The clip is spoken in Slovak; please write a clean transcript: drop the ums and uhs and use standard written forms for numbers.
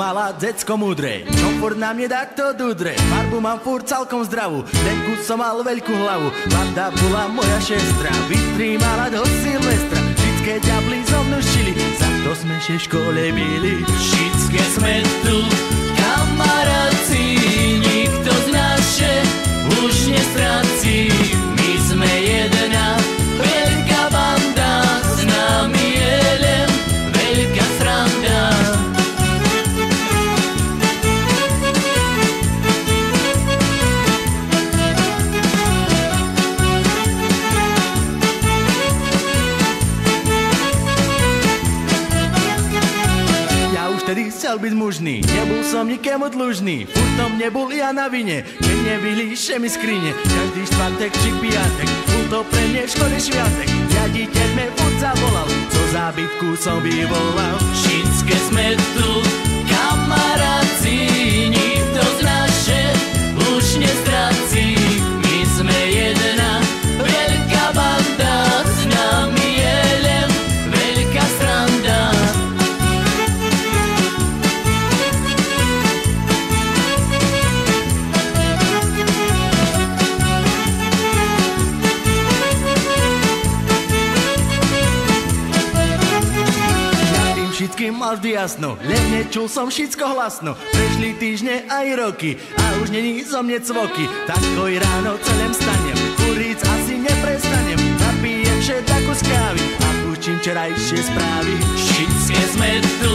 mala decko múdre, čo furt na mne takto dudre. Farbu mám furt celkom zdravú, tenku som mal veľkú hlavu. Vlada bola moja šestra, vytrímala do Silvestra. Vždycké ďabli so mnou šili, za to sme še škole byli. Vždycké sme tu, kamaráci, nikto z nás še už nestráci. My sme jedna veľká banda, s nami je len veľká sranda. Vtedy chcel byť mužný, nebol som nikému dlužný. Furt tom nebol ja na vine, keď nevyhlíše mi skrine. Každý štvrtek či piatek, bol to pre mne školy šviatek. Riaditeľ me furt zavolal, co zábytku som vyvolal. Všetké sme tu, kamaráci, nikto z nás še už nestráci. My sme jedna veľká banda, s nami je len veľká sranda. Všetkým mal vždy jasno, len nečul som všetko hlasno. Prešli týždne aj roky a už není zo mne cvoky. Takoj ráno celém stanem, kuriť asi neprestanem. Napijem všetku z kávy a púšťim včerajšie správy. Všetké sme tu,